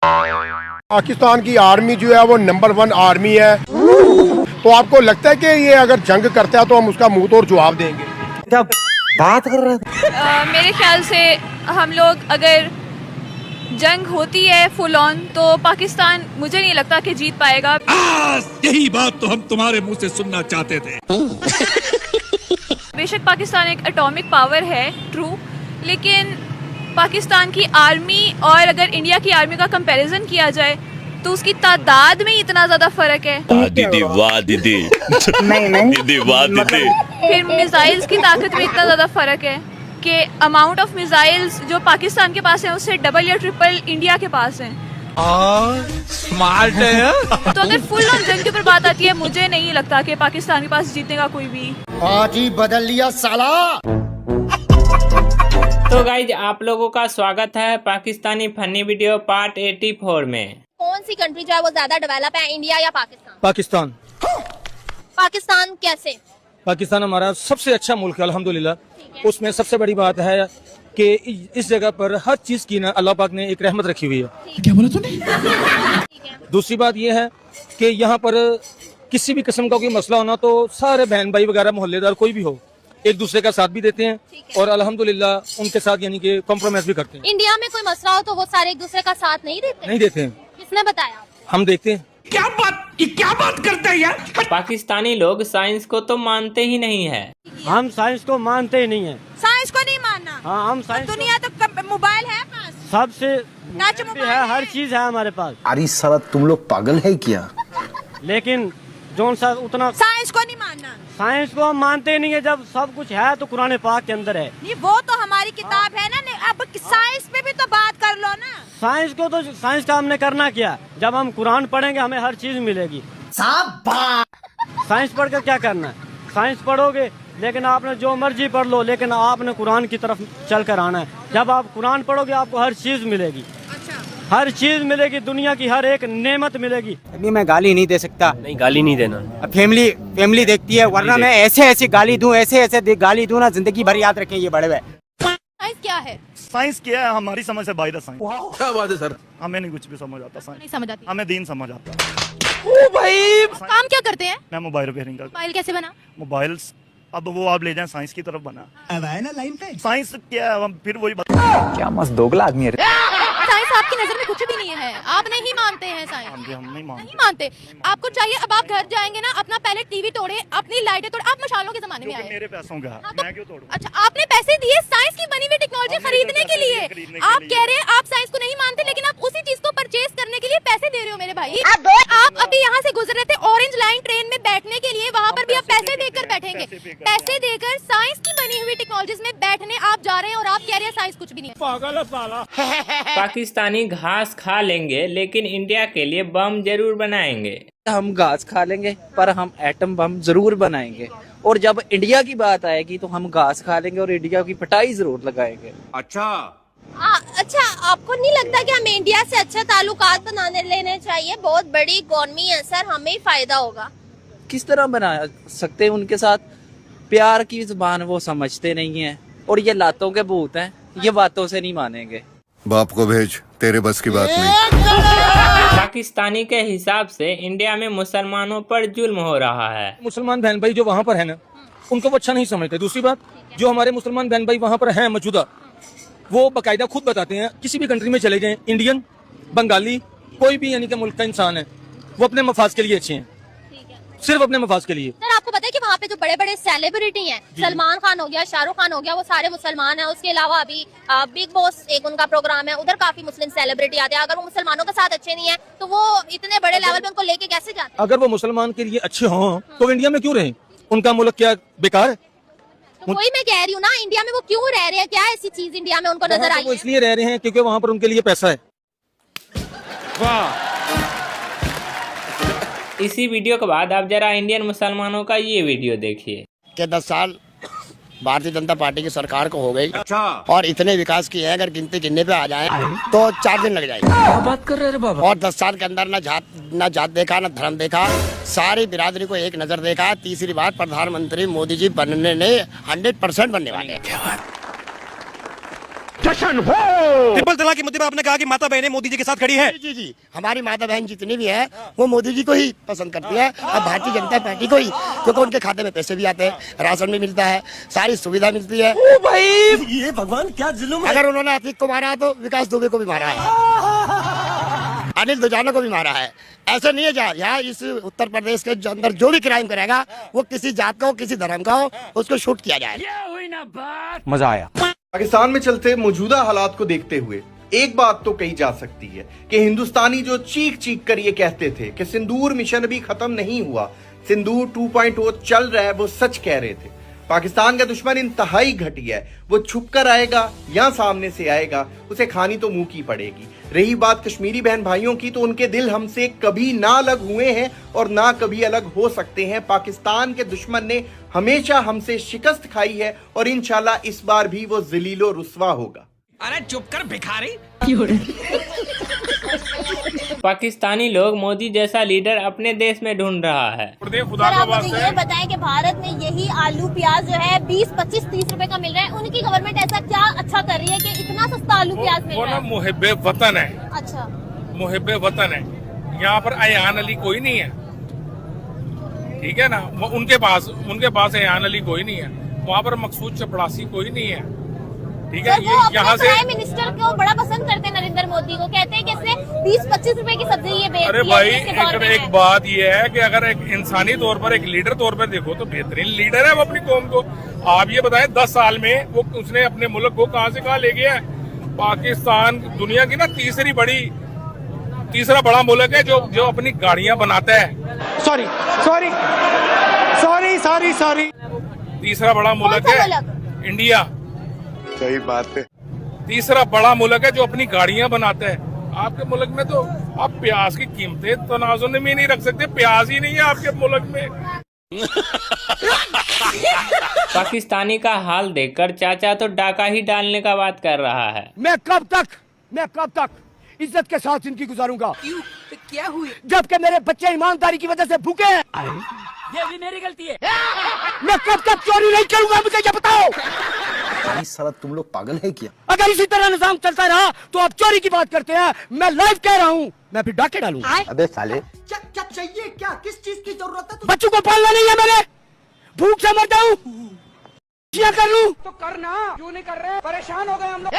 पाकिस्तान की आर्मी जो है वो नंबर 1 आर्मी है, तो आपको लगता है कि ये अगर जंग करता है तो हम उसका मुंह तोड़ जवाब देंगे? क्या बात कर रहे हैं? मेरे ख्याल से हम लोग अगर जंग होती है फुल ऑन तो पाकिस्तान मुझे नहीं लगता कि जीत पाएगा। यही बात तो हम तुम्हारे मुंह से सुनना चाहते थे। बेशक पाकिस्तान एक एटॉमिक पावर है, ट्रू, लेकिन पाकिस्तान की आर्मी और अगर इंडिया की आर्मी का कंपैरिजन किया जाए तो उसकी तादाद में इतना ज्यादा फर्क है। दीदी वाह दीदी। नहीं दीदी वाह दीदी। फिर मिसाइल्स की ताकत में इतना ज्यादा फर्क है कि अमाउंट ऑफ मिसाइल्स जो पाकिस्तान के पास है उससे डबल या ट्रिपल इंडिया के पास है। स्मार्ट है। तो अगर फुल ऑन जंग के ऊपर बात आती है, मुझे नहीं लगता कि पाकिस्तान के पास जीतने का कोई भी। आज ही बदल लिया साला। तो गाइज आप लोगों का स्वागत है पाकिस्तानी फनी वीडियो पार्ट 84 में। कौन सी कंट्री जो है वो ज्यादा डेवलप है, इंडिया या पाकिस्तान? पाकिस्तान। पाकिस्तान कैसे? पाकिस्तान हमारा सबसे अच्छा मुल्क है अल्हम्दुलिल्लाह। उसमें सबसे बड़ी बात है कि इस जगह पर हर चीज की ना अल्लाह पाक ने एक रहमत रखी हुई है। क्या बोला तूने? दूसरी बात यह है कि यहाँ पर किसी भी किस्म का कोई मसला होना तो सारे बहन भाई वगैरह मोहल्लेदार कोई भी हो एक दूसरे का साथ भी देते हैं और अल्हम्दुलिल्लाह उनके साथ यानी कि कॉम्प्रोमाइज भी करते हैं। इंडिया में कोई मसला हो तो वो सारे एक दूसरे का साथ नहीं देते? नहीं देते हैं। किसने बताया? हम देखते हैं। क्या बात करता है यार? पाकिस्तानी लोग साइंस को तो मानते ही नहीं है। हम साइंस को मानते ही नहीं है। साइंस को नहीं मानना? हाँ, हम साइंस दुनिया तो मोबाइल है पास, सबसे टच मोबाइल है, हर चीज है हमारे पास। अरे साला तुम लोग पागल है क्या? लेकिन जोन सा उतना साइंस को नहीं मानना। साइंस को हम मानते ही नहीं है। जब सब कुछ है तो कुरान पाक के अंदर है। नहीं, वो तो हमारी किताब है ना। अब साइंस पे भी तो बात कर लो ना। साइंस को तो साइंस का हमने करना क्या? जब हम कुरान पढ़ेंगे हमें हर चीज मिलेगी। साइंस पढ़कर क्या करना है? साइंस पढ़ोगे लेकिन आपने जो मर्जी पढ़ लो, लेकिन आपने कुरान की तरफ चल कर आना है। जब आप कुरान पढ़ोगे आपको हर चीज मिलेगी। हर चीज मिलेगी, दुनिया की हर एक नेमत मिलेगी। अभी मैं गाली नहीं दे सकता। नहीं, गाली नहीं देना। अब फैमिली देखती है, वरना मैं ऐसे गाली दूं, ऐसे गाली दूं ना, जिंदगी भर याद रखें ये बड़े हुए। साइंस क्या है? साइंस क्या है? हमारी समझ से बाहर है साइंस। क्या बात है सर? हमें नहीं कुछ भी समझ आता साइंस। नहीं समझ आती। हमें दीन समझ आता। काम क्या करते हैं? मैं मोबाइल रिपेयरिंग करता। मोबाइल कैसे बना? मोबाइल्स अब वो आप ले जाएं साइंस की तरफ बना। अब है ना लाइन पे। साइंस क्या है? हम फिर वही क्या मस्त दोगला आदमी है। साइंस आपकी नजर में कुछ भी नहीं है, आप नहीं मानते हैं साइंस? हम नहीं नहीं मानते। आपको चाहिए, अब आप घर जाएंगे ना, अपना पहले टीवी तोड़े, अपनी लाइटें तोड़े। आप मशालों के जमाने में आए। मेरे पैसों का हाँ, तो, मैं क्यों तोड़ूं? अच्छा, आपने पैसे दिए साइंस की बनी हुई टेक्नोलॉजी खरीदने के लिए। आप कह रहे हैं आप साइंस को नहीं मानते, लेकिन आप उसी चीज को परचेज करने के लिए पैसे दे रहे हो मेरे भाई। आप अभी यहाँ से गुजर रहे थे ऑरेंज लाइन ट्रेन में बैठने के लिए, वहाँ पर भी आप पैसे देकर बैठेंगे। पैसे देकर साइंस की बनी हुई टेक्नोलॉजीज में बैठने आप जा रहे हैं और आप कह रहे हैं साइंस कुछ भी नहीं है। पागल है साला। पाकिस्तानी घास खा लेंगे लेकिन इंडिया के लिए बम जरूर बनाएंगे। हम घास खा लेंगे पर हम एटम बम जरूर बनाएंगे, और जब इंडिया की बात आएगी तो हम घास खा लेंगे और इंडिया की पिटाई जरूर लगाएंगे। अच्छा अच्छा, आपको नहीं लगता कि हमें इंडिया से अच्छा ताल्लुकात बनाने लेने चाहिए? बहुत बड़ी इकोनॉमी है सर, हमें ही फायदा होगा। किस तरह बना सकते हैं उनके साथ? प्यार की जुबान वो समझते नहीं है, और ये लातों के भूत हैं, ये बातों से नहीं मानेंगे। बाप को भेज, तेरे बस की बात नहीं। पाकिस्तानी के हिसाब से इंडिया में मुसलमानों पर जुल्म हो रहा है। मुसलमान बहन भाई जो वहाँ पर है ना, उनको वो अच्छा नहीं समझते। दूसरी बात, जो हमारे मुसलमान बहन भाई वहाँ पर हैं मौजूदा, वो बाकायदा खुद बताते हैं, किसी भी कंट्री में चले जाएं, इंडियन, बंगाली, कोई भी यानी कि मुल्क का इंसान है, वो अपने मफाज के लिए अच्छे हैं, सिर्फ अपने मफाज के लिए। सर, आपको पता है कि वहाँ पे जो बड़े बड़े सेलिब्रिटी हैं, सलमान खान हो गया, शाहरुख खान हो गया, वो सारे मुसलमान हैं। उसके अलावा अभी बिग बॉस एक उनका प्रोग्राम है, उधर काफी मुस्लिम सेलिब्रिटी आते हैं। अगर वो मुसलमानों के साथ अच्छे नहीं है तो वो इतने बड़े लेवल पे उनको लेके कैसे जाते हैं? अगर वो मुसलमान के लिए अच्छे हों तो इंडिया में क्यों रहे? उनका मुल्क क्या बेकार है? तो वही मैं कह रही हूँ ना, इंडिया में वो क्यों रह रहे हैं? क्या ऐसी चीज इंडिया में उनको नजर आई वो है? इसलिए रह रहे हैं क्योंकि वहाँ पर उनके लिए पैसा है। इसी वीडियो के बाद आप जरा इंडियन मुसलमानों का ये वीडियो देखिए। कि 10 साल भारतीय जनता पार्टी की सरकार को हो गई। अच्छा और इतने विकास किए हैं, अगर गिनती गिनने पे आ जाए तो 4 दिन लग जाएंगे। क्या बात कर रहे हैं बाबा? और 10 साल के अंदर ना जात देखा, ना धर्म देखा, सारी बिरादरी को एक नजर देखा। तीसरी बात, प्रधानमंत्री मोदी जी बनने ने 100% बनने वाले हैं। जश्न हो। ट्रिपल तलाक के मुद्दे पर आपने कहा कि माता बहनें मोदी जी के साथ खड़ी हैं। जी जी, हमारी माता बहन जितनी भी है वो मोदी जी को ही पसंद करती है और भारतीय जनता पार्टी को ही, क्योंकि उनके खाते में पैसे भी आते हैं, राशन भी मिलता है, सारी सुविधा मिलती है। ओ भाई, ये भगवान क्या जुल्म है। अगर उन्होंने अतीक को मारा तो विकास दुबे को भी मारा है, अनिल दुजाना को भी मारा है। ऐसे नहीं है यहाँ इस उत्तर प्रदेश के अंदर जो भी क्राइम करेगा वो किसी जात का हो, किसी धर्म का हो, उसको शूट किया जाएगा। मजा आया। पाकिस्तान में चलते मौजूदा हालात को देखते हुए एक बात तो कही जा सकती है कि हिंदुस्तानी जो चीख चीख कर ये कहते थे कि सिंदूर मिशन अभी खत्म नहीं हुआ, सिंदूर 2.0 चल रहा है, वो सच कह रहे थे। पाकिस्तान का दुश्मन इंतहाई घटिया है, वो छुप कर आएगा या सामने से आएगा, उसे खानी तो मुंह की पड़ेगी। रही बात कश्मीरी बहन भाइयों की, तो उनके दिल हमसे कभी ना अलग हुए हैं और ना कभी अलग हो सकते हैं। पाकिस्तान के दुश्मन ने हमेशा हमसे शिकस्त खाई है और इंशाल्लाह इस बार भी वो जलीलो रुस्वा होगा। अरे चुप कर भिखारी। पाकिस्तानी लोग मोदी जैसा लीडर अपने देश में ढूंढ रहा है। सर आप मुझे ये बताएं कि भारत में यही आलू प्याज जो है 20, 25, 30 रुपए का मिल रहा है, उनकी गवर्नमेंट ऐसा क्या अच्छा कर रही है कि इतना सस्ता आलू प्याज मिल रहा है? मुहिब्बे वतन है। अच्छा, मुहिब्बे वतन है। यहाँ पर अयान अली कोई नहीं है, ठीक है ना। उनके पास अयान अली कोई नहीं है, वहाँ पर मकसूद चपड़ासी कोई नहीं है, ठीक है। यहाँ से प्राइम मिनिस्टर को बड़ा पसंद करते हैं नरेंद्र मोदी को, कहते हैं कि इसने 20-25 रुपए की सब्जी ये बेच दी है। अरे भाई एक बात ये है कि अगर एक इंसानी तौर पर, एक लीडर तौर पर देखो तो बेहतरीन लीडर है वो अपनी कौम को। आप ये बताएं 10 साल में वो उसने अपने मुल्क को कहां से कहां ले गया है। पाकिस्तान दुनिया की ना तीसरा बड़ा मुल्क है जो अपनी गाड़ियां बनाता है। सॉरी। तीसरा बड़ा मुल्क है इंडिया। सही बात है। तीसरा बड़ा मुल्क है जो अपनी गाड़ियां बनाता है। आपके मुल्क में तो आप प्याज की कीमतें तनाजुन में नहीं रख सकते, प्याज ही नहीं है आपके मुल्क में। पाकिस्तानी का हाल देखकर चाचा तो डाका ही डालने का बात कर रहा है। मैं कब तक इज्जत के साथ जिंदगी गुजारूंगा? क्या हुई? जबकि मेरे बच्चे ईमानदारी की वजह से भूखे हैं। ये भी मेरी गलती है। मैं कब तक चोरी नहीं करूंगा, मुझे क्या बताओ? साला तुम लोग पागल है क्या? अगर इसी तरह निजाम चलता रहा तो आप चोरी की बात करते हैं, मैं लाइव कह रहा हूँ, मैं फिर डाके डालूंगा। अबे साले, क्या चाहिए? क्या किस चीज की जरूरत है? बच्चों को पालना नहीं है मैंने, भूख से मर जाऊं, कर लूं तो करना, क्यों नहीं कर रहे? परेशान हो गए हम लोग।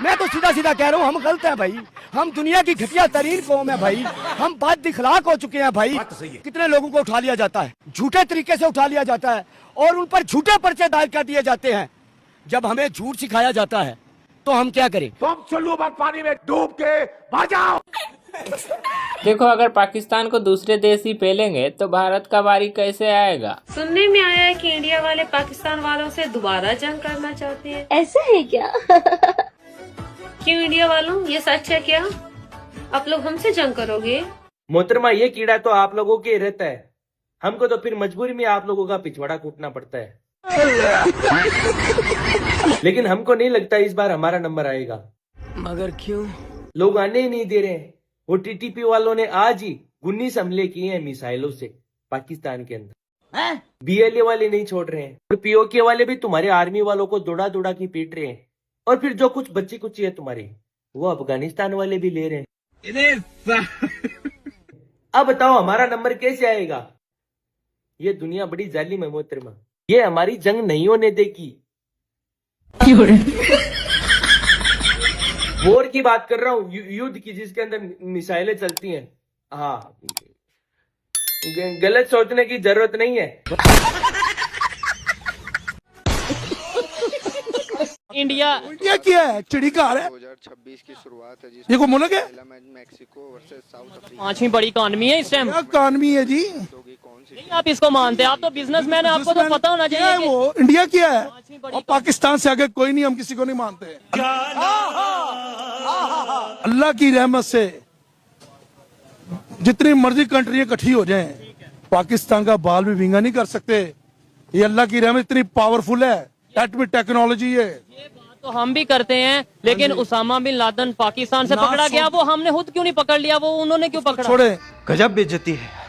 मैं तो सीधा कह रहा हूँ, हम गलत हैं भाई, हम दुनिया की घटिया तरीन कौम है भाई, हम बात दिखलाक हो चुके हैं भाई। कितने लोगों को उठा लिया जाता है, झूठे तरीके से उठा लिया जाता है और उन पर झूठे पर्चे दायर कर दिए जाते हैं। जब हमें झूठ सिखाया जाता है तो हम क्या करें? तुम चुल्लू मत पानी में डूब के भाग जाओ। देखो अगर पाकिस्तान को दूसरे देश ही पेलेंगे तो भारत का बारी कैसे आएगा? सुनने में आया है कि इंडिया वाले पाकिस्तान वालों से दोबारा जंग करना चाहते हैं। ऐसा है क्या? क्यों इंडिया वालों, ये सच है क्या? आप लोग हमसे जंग करोगे? मोहतरमा, ये कीड़ा तो आप लोगों के रहता है, हमको तो फिर मजबूरी में आप लोगों का पिछवाड़ा कूटना पड़ता है। लेकिन हमको नहीं लगता इस बार हमारा नंबर आएगा। मगर क्यों? लोग आने ही नहीं दे रहे हैं। वो टीटीपी वालों ने आज ही 19 हमले किए हैं मिसाइलों से पाकिस्तान के अंदर। बीएलए वाले नहीं छोड़ रहे हैं और पीओके वाले भी तुम्हारे आर्मी वालों को दौड़ा के पीट रहे हैं। और फिर जो कुछ बच्ची कुची है तुम्हारी, वो अफगानिस्तान वाले भी ले रहे हैं। अब बताओ हमारा नंबर कैसे आएगा? ये दुनिया बड़ी जालिम है मोहतरमा, ये हमारी जंग नहीं होने देगी। वॉर की बात कर रहा हूँ, युद्ध की, जिसके अंदर मिसाइलें चलती हैं। हाँ, गलत सोचने की जरूरत नहीं है। इंडिया क्या है? चिड़ी कार है। 2026 की शुरुआत है, ये को मुल्क है? Mexico versus South Africa. 5वीं बड़ी इकॉनमी है इस टाइम। क्या इकॉनमी है जी? नहीं आप इसको मानते हैं, आप तो बिजनेसमैन है, आपको तो पता होना चाहिए। वो इंडिया क्या है और पाकिस्तान से आगे कोई नहीं, हम किसी को नहीं मानते। अल्लाह की रहमत से जितनी मर्जी कंट्रियां इकट्ठी हो जाएं, पाकिस्तान का बाल भी विंगा नहीं कर सकते। ये अल्लाह की रहमत इतनी पावरफुल है, एटॉमिक टेक्नोलॉजी है। ये बात तो हम भी करते हैं, लेकिन उसामा बिन लादेन पाकिस्तान से पकड़ा गया, वो हमने खुद क्यों नहीं पकड़ लिया? वो उन्होंने क्यों पकड़ा? छोड़े, गजब बेइज्जती है।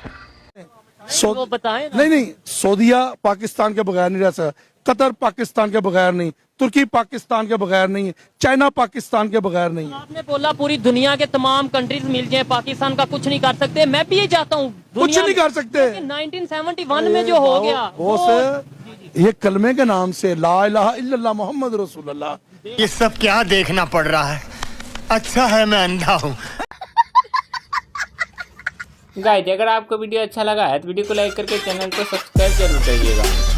वो बताएं। नहीं, सऊदीया पाकिस्तान के बगैर नहीं रह सकता। कतर पाकिस्तान के बगैर नहीं, तुर्की पाकिस्तान के बगैर नहीं, चाइना पाकिस्तान के बगैर नहीं। आपने बोला पूरी दुनिया के तमाम कंट्रीज मिल जाए, पाकिस्तान का कुछ नहीं कर सकते। मैं भी ये चाहता हूँ कुछ नहीं कर सकते। 1971 में जो हो गया वो से ये कलमे के नाम से ला इलाहा इल्लल्लाह मोहम्मद रसूलुल्लाह। ये सब क्या देखना पड़ रहा है? अच्छा है मैं अंधा हूँ। गाइस अगर आपको वीडियो अच्छा लगा है तो वीडियो को लाइक करके चैनल को सब्सक्राइब जरूर करिएगा।